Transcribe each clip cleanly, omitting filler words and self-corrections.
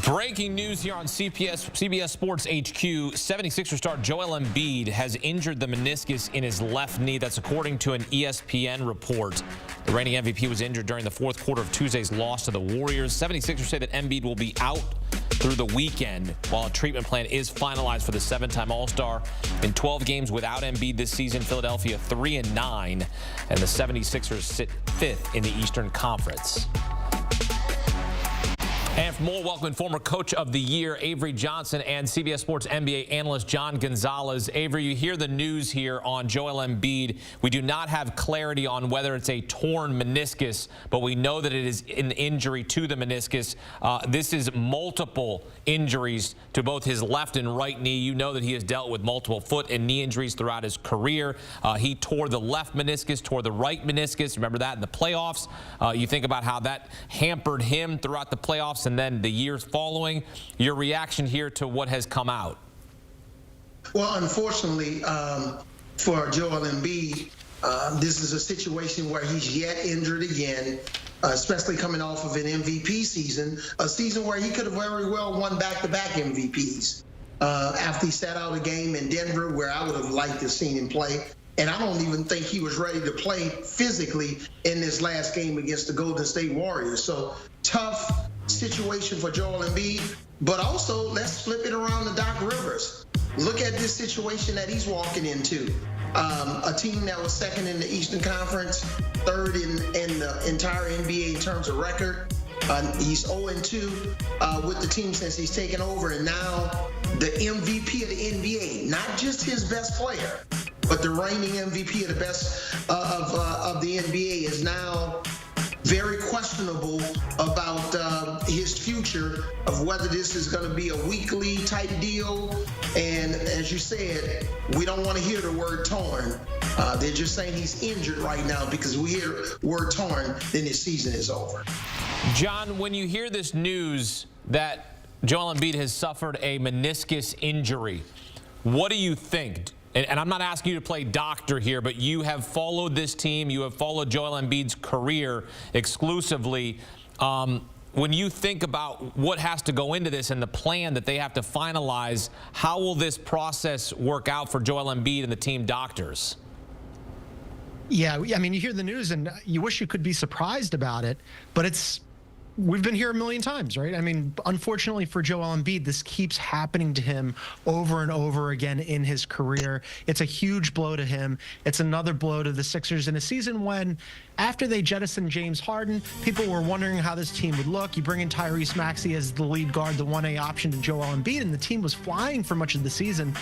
Breaking news here on CBS Sports HQ. 76er star Joel Embiid has injured the meniscus in his left knee. That's according to an ESPN report. The reigning MVP was injured during the fourth quarter of Tuesday's loss to the Warriors. 76ers say that Embiid will be out through the weekend while a treatment plan is finalized for the seven-time All-Star. In 12 games without Embiid this season, Philadelphia 3-9, and the 76ers sit 5th in the Eastern Conference. And for more, welcome former Coach of the Year Avery Johnson and CBS Sports NBA analyst John Gonzalez. Avery, you hear the news here on Joel Embiid. We do not have clarity on whether it's a torn meniscus, but we know that it is an injury to the meniscus. This is multiple injuries to both his left and right knee. You know that he has dealt with multiple foot and knee injuries throughout his career. He tore the left meniscus, tore the right meniscus. Remember that in the playoffs. You think about how that hampered him throughout the playoffs and then the years following. Your reaction here to what has come out? Well, unfortunately for Joel Embiid, this is a situation where he's yet injured again, especially coming off of an MVP season, a season where he could have very well won back-to-back MVPs after he sat out a game in Denver where I would have liked to have seen him play. And I don't even think he was ready to play physically in this last game against the Golden State Warriors. So tough situation for Joel Embiid, but also let's flip it around to Doc Rivers. Look at this situation that he's walking into. A team that was second in the Eastern Conference, third in the entire NBA in terms of record. He's 0-2 with the team since he's taken over, and now the MVP of the NBA, not just his best player, but the reigning MVP of the best of the NBA is now very questionable about his future, of whether this is going to be a weekly type deal. And as you said, we don't want to hear the word torn. They're just saying he's injured right now, because we hear the word torn, then his season is over. John, when you hear this news that Joel Embiid has suffered a meniscus injury, what do you think? And I'm not asking you to play doctor here, but you have followed this team. You have followed Joel Embiid's career exclusively. When you think about what has to go into this and the plan that they have to finalize, how will this process work out for Joel Embiid and the team doctors? Yeah, I mean, you hear the news and you wish you could be surprised about it, but we've been here a million times, right? I mean, unfortunately for Joel Embiid, this keeps happening to him over and over again in his career. It's a huge blow to him. It's another blow to the Sixers in a season when, after they jettisoned James Harden, people were wondering how this team would look. You bring in Tyrese Maxey as the lead guard, the 1A option to Joel Embiid, and the team was flying for much of the season.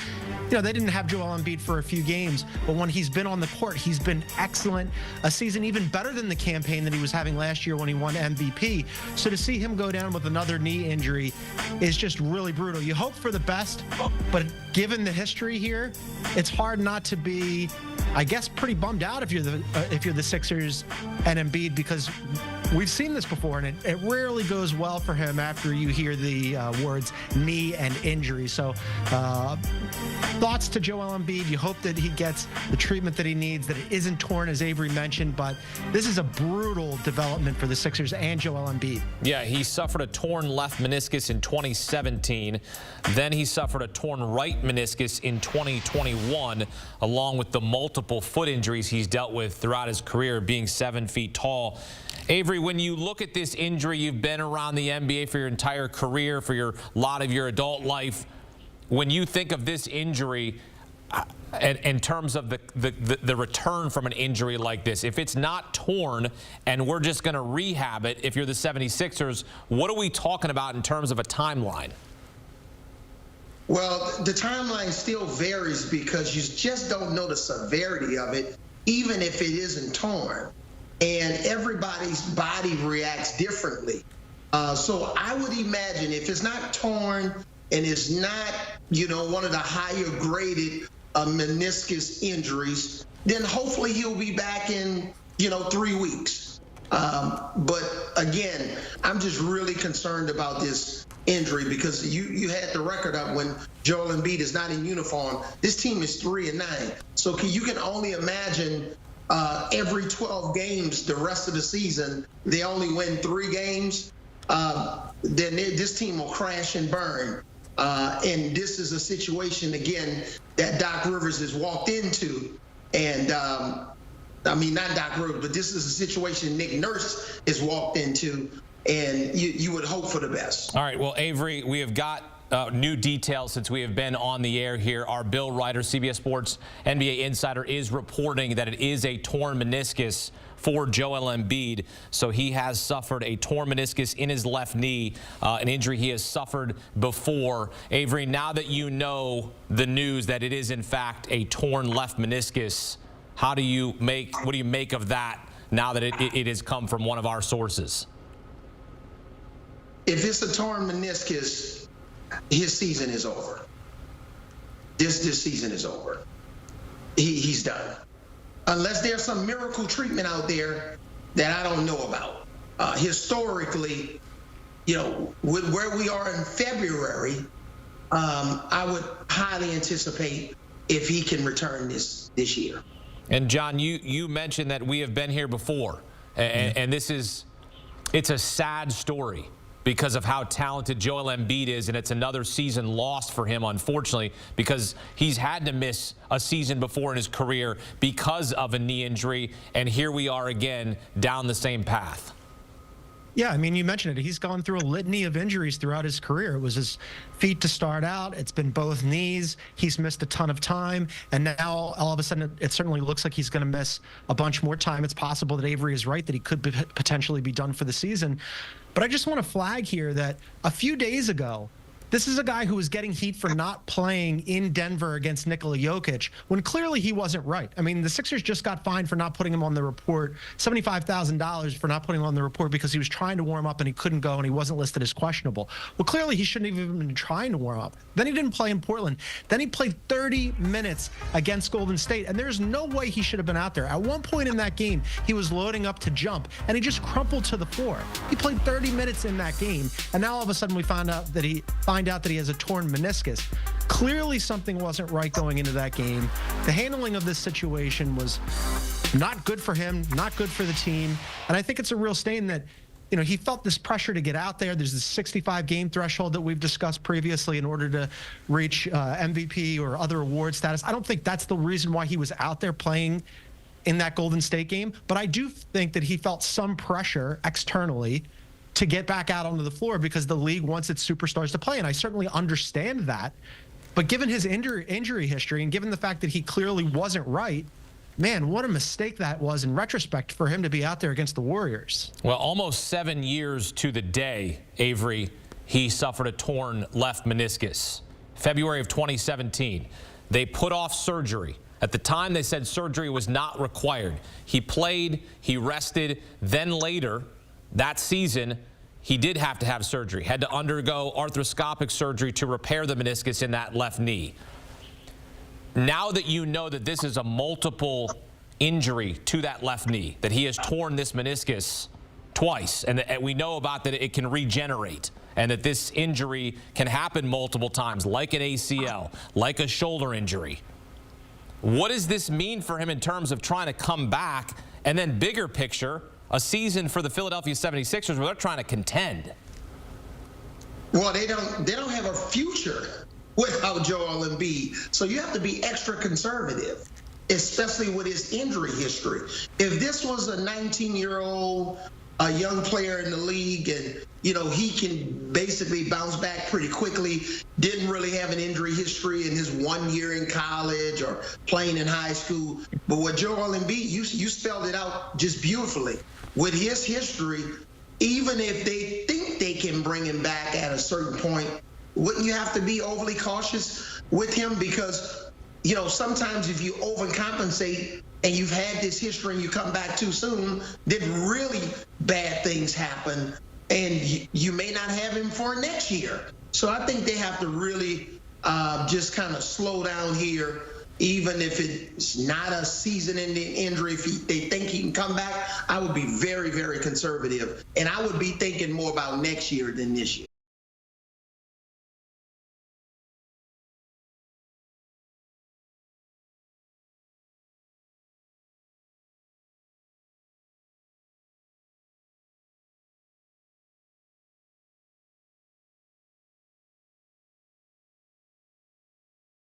You know, they didn't have Joel Embiid for a few games, but when he's been on the court, he's been excellent. A season even better than the campaign that he was having last year when he won MVP. So to see him go down with another knee injury is just really brutal. You hope for the best, but given the history here, it's hard not to be, I guess, pretty bummed out if you're the Sixers and Embiid, because we've seen this before, and it rarely goes well for him after you hear the words knee and injury. So thoughts to Joel Embiid. You hope that he gets the treatment that he needs, that it isn't torn, as Avery mentioned, but this is a brutal development for the Sixers and Joel Embiid. Yeah, he suffered a torn left meniscus in 2017. Then he suffered a torn right meniscus in 2021, along with the multiple foot injuries he's dealt with throughout his career, being 7 feet tall. Avery, when you look at this injury, you've been around the NBA for your entire career, for a lot of your adult life. When you think of this injury, in terms of the return from an injury like this, if it's not torn and we're just going to rehab it, if you're the 76ers, what are we talking about in terms of a timeline? Well, the timeline still varies because you just don't know the severity of it, even if it isn't torn. And everybody's body reacts differently. So I would imagine if it's not torn and it's not, one of the higher graded meniscus injuries, then hopefully he'll be back in, 3 weeks. But again, I'm just really concerned about this injury because you had the record up when Joel Embiid is not in uniform. This team is 3-9. So you can only imagine every 12 games the rest of the season, they only win 3 games. then this team will crash and burn. And this is a situation, again, that Doc Rivers has walked into. And I mean, not Doc Rivers, but this is a situation Nick Nurse has walked into. And you would hope for the best. All right. Well, Avery, we have got new details since we have been on the air here. Our Bill Ryder, CBS Sports NBA insider, is reporting that it is a torn meniscus for Joel Embiid. So he has suffered a torn meniscus in his left knee, an injury he has suffered before. Avery, now that you know the news that it is in fact a torn left meniscus, what do you make of that now that it has come from one of our sources? If it's a torn meniscus, his season is over. This season is over. He's done. Unless there's some miracle treatment out there that I don't know about. Historically, you know, with where we are in February, I would highly anticipate if he can return this year. And John, you mentioned that we have been here before, and it's a sad story because of how talented Joel Embiid is, and it's another season lost for him, unfortunately, because he's had to miss a season before in his career because of a knee injury, and here we are again down the same path. Yeah, I mean, you mentioned it. He's gone through a litany of injuries throughout his career. It was his feet to start out. It's been both knees. He's missed a ton of time. And now, all of a sudden, it certainly looks like he's going to miss a bunch more time. It's possible that Avery is right, that he could potentially be done for the season. But I just want to flag here that a few days ago, this is a guy who was getting heat for not playing in Denver against Nikola Jokic when clearly he wasn't right. I mean, the Sixers just got fined for not putting him on the report, $75,000 for not putting him on the report because he was trying to warm up and he couldn't go and he wasn't listed as questionable. Well, clearly he shouldn't have even been trying to warm up. Then he didn't play in Portland. Then he played 30 minutes against Golden State, and there's no way he should have been out there. At one point in that game, he was loading up to jump, and he just crumpled to the floor. He played 30 minutes in that game, and now all of a sudden we find out that he has a torn meniscus. Clearly something wasn't right going into that game. The handling of this situation was not good for him, not good for the team. And I think it's a real stain that, you know, he felt this pressure to get out there. There's this 65-game threshold that we've discussed previously in order to reach MVP or other award status. I don't think that's the reason why he was out there playing in that Golden State game. But I do think that he felt some pressure externally to get back out onto the floor because the league wants its superstars to play. And I certainly understand that. But given his injury history and given the fact that he clearly wasn't right, man, what a mistake that was in retrospect for him to be out there against the Warriors. Well, almost 7 years to the day, Avery, he suffered a torn left meniscus. February of 2017. They put off surgery. At the time, they said surgery was not required. He played, he rested, then later that season, he did have to have surgery, had to undergo arthroscopic surgery to repair the meniscus in that left knee. Now that you know that this is a multiple injury to that left knee, that he has torn this meniscus twice, and we know about that it can regenerate, and that this injury can happen multiple times, like an ACL, like a shoulder injury. What does this mean for him in terms of trying to come back, and then bigger picture, a season for the Philadelphia 76ers where they're trying to contend? Well, they don't have a future without Joel Embiid. So you have to be extra conservative, especially with his injury history. If this was a 19-year-old, a young player in the league, and, you know, he can basically bounce back pretty quickly, didn't really have an injury history in his 1 year in college or playing in high school. But with Joel Embiid, you spelled it out just beautifully. With his history, even if they think they can bring him back at a certain point, wouldn't you have to be overly cautious with him? Because, you know, sometimes if you overcompensate and you've had this history and you come back too soon, then really bad things happen, and you may not have him for next year. So I think they have to really just kind of slow down here. Even if it's not a season-ending injury, if they think he can come back, I would be very, very conservative. And I would be thinking more about next year than this year.